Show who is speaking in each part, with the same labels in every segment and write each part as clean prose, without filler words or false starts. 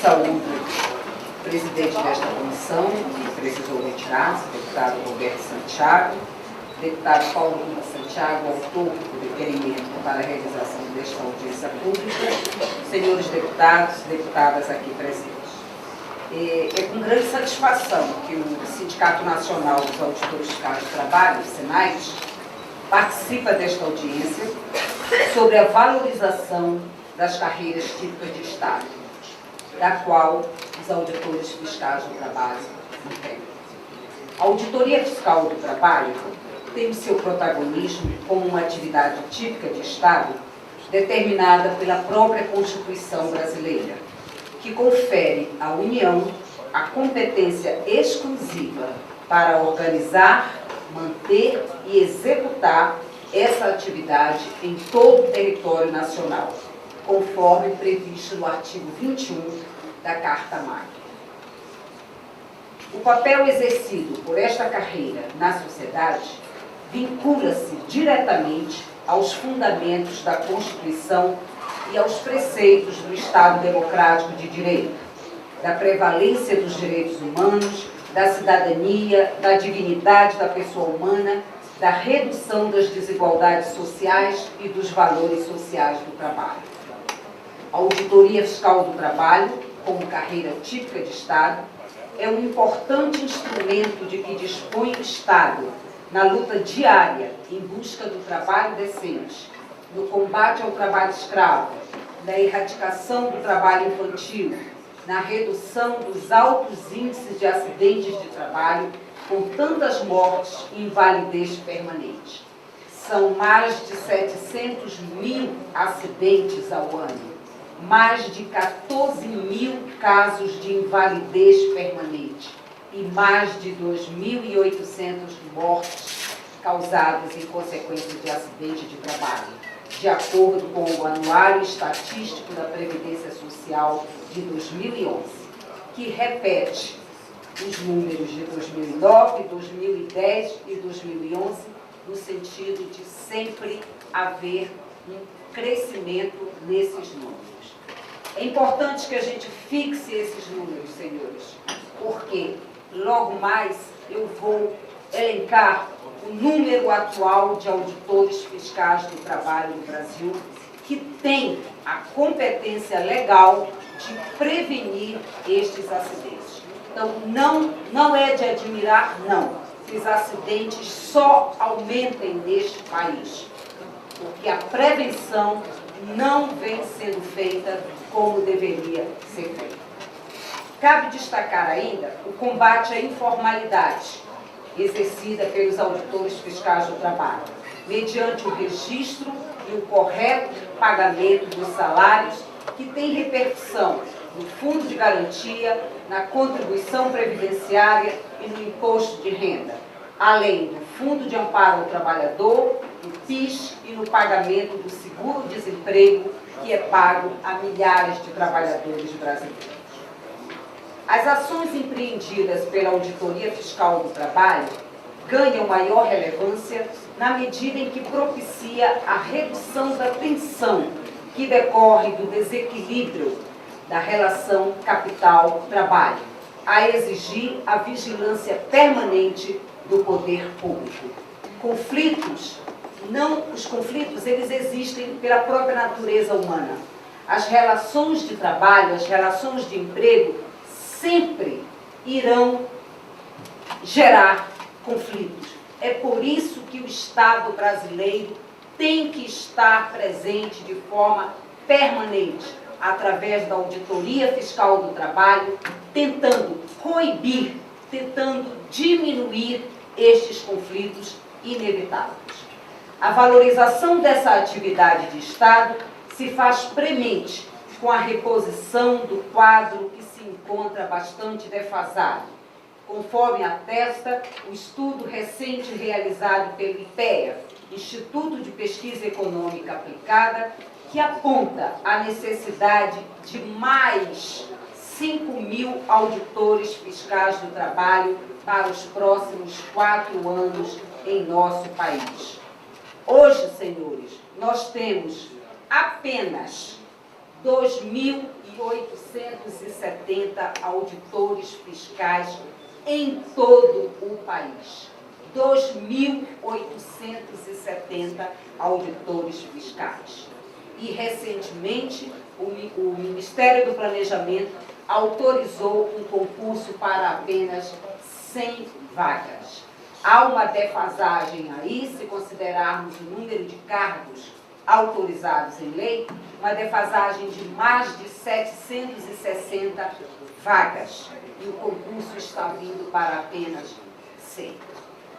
Speaker 1: saúdo o presidente desta comissão, que precisou retirar-se, o deputado Roberto Santiago, deputado Paulo Lima Santiago, autor do requerimento para a realização desta audiência pública, senhores deputados, deputadas aqui presentes. É com grande satisfação que o Sindicato Nacional dos Auditores Fiscais do Trabalho, SENAIT, participa desta audiência sobre a valorização das carreiras típicas de Estado, da qual os auditores fiscais do trabalho integram. A auditoria fiscal do trabalho tem o seu protagonismo como uma atividade típica de Estado determinada pela própria Constituição brasileira, que confere à União a competência exclusiva para organizar, manter e executar essa atividade em todo o território nacional, conforme previsto no artigo 21 da Carta Magna. O papel exercido por esta carreira na sociedade vincula-se diretamente aos fundamentos da Constituição e aos preceitos do Estado Democrático de Direito, da prevalência dos direitos humanos, da cidadania, da dignidade da pessoa humana, da redução das desigualdades sociais e dos valores sociais do trabalho. A auditoria fiscal do trabalho, como carreira típica de Estado, é um importante instrumento de que dispõe o Estado na luta diária em busca do trabalho decente, no combate ao trabalho escravo, na erradicação do trabalho infantil, na redução dos altos índices de acidentes de trabalho, com tantas mortes e invalidez permanente. São mais de 700 mil acidentes ao ano, mais de 14 mil casos de invalidez permanente e mais de 2.800 mortes causadas em consequência de acidente de trabalho, de acordo com o Anuário Estatístico da Previdência Social de 2011, que repete os números de 2009, 2010 e 2011, no sentido de sempre haver um crescimento nesses números. É importante que a gente fixe esses números, senhores, porque logo mais eu vou elencar o número atual de auditores fiscais do trabalho no Brasil que tem a competência legal de prevenir estes acidentes. Então, não é de admirar, não, que os acidentes só aumentem neste país, porque a prevenção não vem sendo feita como deveria ser feita. Cabe destacar ainda o combate à informalidade exercida pelos auditores fiscais do trabalho, mediante o registro e o correto pagamento dos salários que tem repercussão no Fundo de Garantia, na contribuição previdenciária e no imposto de renda, além do Fundo de Amparo ao Trabalhador, no PIS e no pagamento do seguro-desemprego, que é pago a milhares de trabalhadores brasileiros. As ações empreendidas pela Auditoria Fiscal do Trabalho ganham maior relevância na medida em que propicia a redução da tensão que decorre do desequilíbrio da relação capital-trabalho, a exigir a vigilância permanente do poder público. Os conflitos eles existem pela própria natureza humana. As relações de trabalho, as relações de emprego sempre irão gerar conflitos. É por isso que o Estado brasileiro tem que estar presente de forma permanente, através da Auditoria Fiscal do Trabalho, tentando coibir, tentando diminuir estes conflitos inevitáveis. A valorização dessa atividade de Estado se faz premente com a reposição do quadro que se encontra bastante defasado, conforme atesta o estudo recente realizado pelo IPEA, Instituto de Pesquisa Econômica Aplicada, que aponta a necessidade de mais 5.000 auditores fiscais do trabalho para os próximos 4 anos em nosso país. Hoje, senhores, nós temos apenas 2.800 2.870 auditores fiscais em todo o país. 2.870 auditores fiscais. E, recentemente, o Ministério do Planejamento autorizou um concurso para apenas 100 vagas. Há uma defasagem aí, se considerarmos o número de cargos autorizados em lei, uma defasagem de mais de 760 vagas. E o concurso está vindo para apenas 100.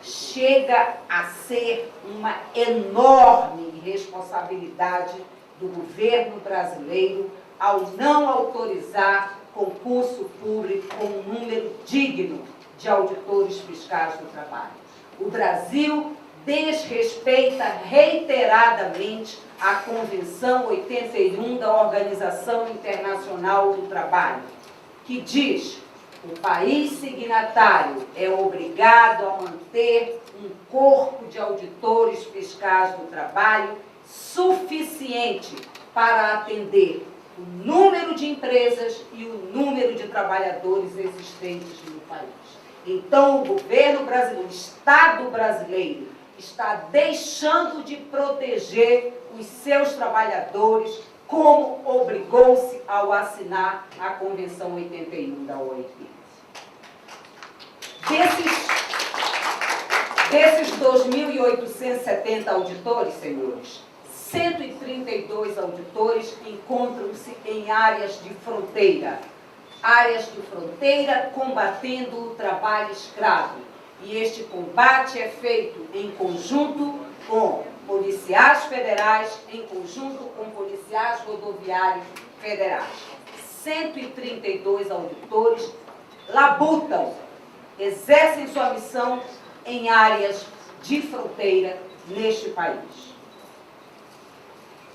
Speaker 1: Chega a ser uma enorme responsabilidade do governo brasileiro ao não autorizar concurso público com um número digno de auditores fiscais do trabalho. O Brasil desrespeita reiteradamente a Convenção 81 da Organização Internacional do Trabalho, que diz: o país signatário é obrigado a manter um corpo de auditores fiscais do trabalho suficiente para atender o número de empresas e o número de trabalhadores existentes no país. Então, o governo brasileiro, o Estado brasileiro, está deixando de proteger os seus trabalhadores, como obrigou-se ao assinar a Convenção 81 da OIT. Desses 2.870 auditores, senhores, 132 auditores encontram-se em áreas de fronteira combatendo o trabalho escravo. E este combate é feito em conjunto com policiais federais, em conjunto com policiais rodoviários federais. 132 auditores labutam, exercem sua missão em áreas de fronteira neste país.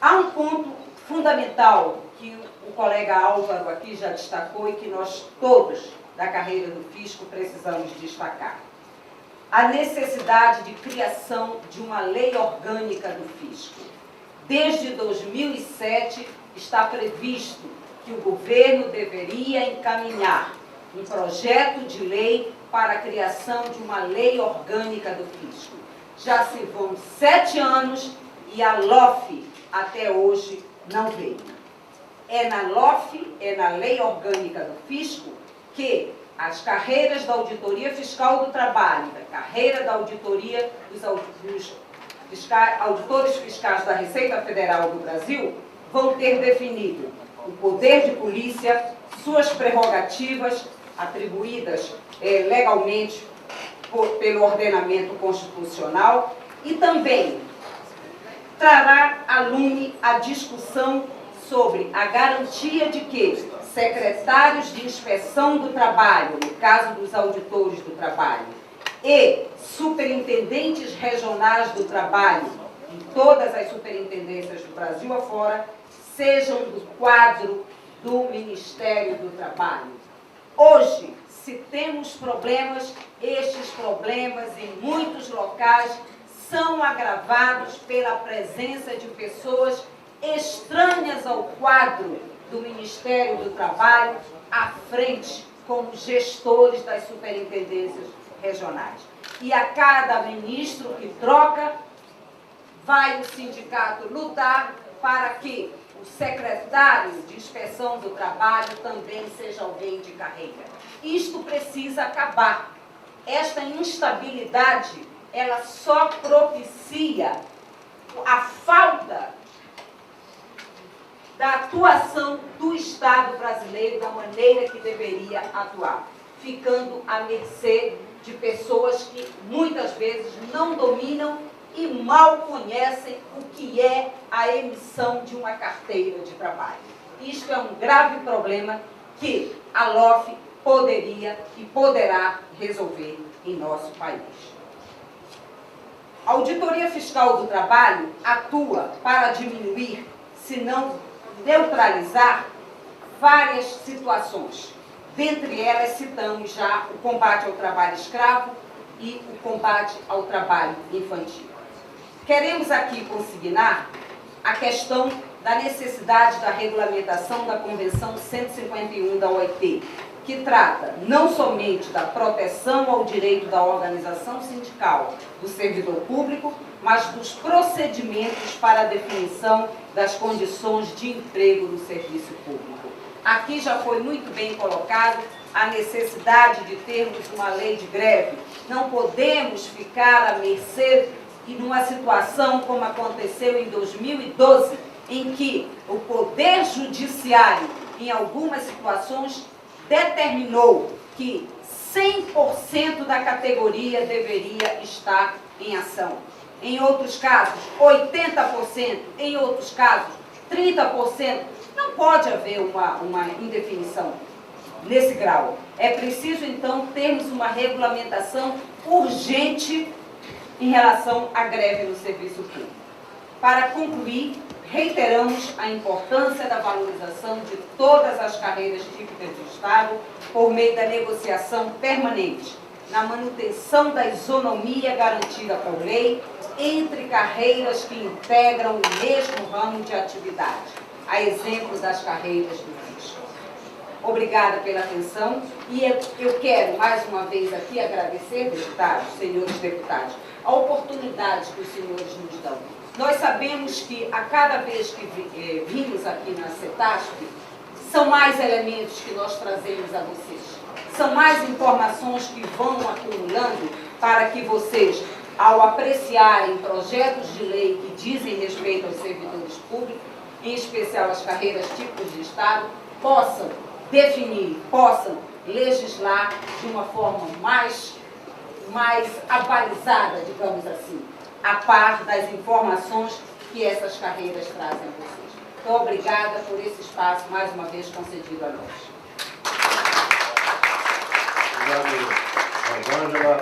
Speaker 1: Há um ponto fundamental que o colega Álvaro aqui já destacou e que nós todos da carreira do fisco precisamos destacar. A necessidade de criação de uma lei orgânica do fisco. Desde 2007 está previsto que o governo deveria encaminhar um projeto de lei para a criação de uma lei orgânica do fisco. Já se vão 7 anos e a LOF até hoje não veio. É na LOF, é na Lei Orgânica do Fisco, que as carreiras da Auditoria Fiscal do Trabalho, da carreira da auditoria dos auditores fiscais da Receita Federal do Brasil, vão ter definido o poder de polícia, suas prerrogativas atribuídas legalmente pelo ordenamento constitucional e também trará à lume a discussão sobre a garantia de que secretários de inspeção do trabalho, no caso dos auditores do trabalho, e superintendentes regionais do trabalho, em todas as superintendências do Brasil afora, sejam do quadro do Ministério do Trabalho. Hoje, se temos problemas, estes problemas em muitos locais são agravados pela presença de pessoas estranhas ao quadro do Ministério do Trabalho à frente como gestores das superintendências regionais. E a cada ministro que troca, vai o sindicato lutar para que o secretário de inspeção do trabalho também seja alguém de carreira. Isto precisa acabar. Esta instabilidade, ela só propicia a falta da atuação do Estado brasileiro da maneira que deveria atuar, ficando à mercê de pessoas que muitas vezes não dominam e mal conhecem o que é a emissão de uma carteira de trabalho. Isto é um grave problema que a LOF poderia e poderá resolver em nosso país. A Auditoria Fiscal do Trabalho atua para diminuir, se não neutralizar, várias situações. Dentre elas, citamos já o combate ao trabalho escravo e o combate ao trabalho infantil. Queremos aqui consignar a questão da necessidade da regulamentação da Convenção 151 da OIT, que trata não somente da proteção ao direito da organização sindical do servidor público, mas dos procedimentos para a definição das condições de emprego no serviço público. Aqui já foi muito bem colocado a necessidade de termos uma lei de greve. Não podemos ficar à mercê e numa situação como aconteceu em 2012, em que o Poder Judiciário, em algumas situações, determinou que 100% da categoria deveria estar em ação. Em outros casos, 80%, em outros casos, 30%. Não pode haver uma indefinição nesse grau. É preciso, então, termos uma regulamentação urgente em relação à greve no serviço público. Para concluir, reiteramos a importância da valorização de todas as carreiras típicas do Estado por meio da negociação permanente, na manutenção da isonomia garantida por lei entre carreiras que integram o mesmo ramo de atividade, a exemplo das carreiras do fisco. Obrigada pela atenção e eu quero mais uma vez aqui agradecer, deputados, senhores deputados, a oportunidade que os senhores nos dão. Nós sabemos que a cada vez que vimos aqui na CETASP, são mais elementos que nós trazemos a vocês. São mais informações que vão acumulando para que vocês, ao apreciarem projetos de lei que dizem respeito aos servidores públicos, em especial as carreiras típicas de Estado, possam definir, possam legislar de uma forma mais abalizada, digamos assim, a par das informações que essas carreiras trazem a vocês. Então, obrigada por esse espaço, mais uma vez, concedido a nós.
Speaker 2: Obrigado, Angela.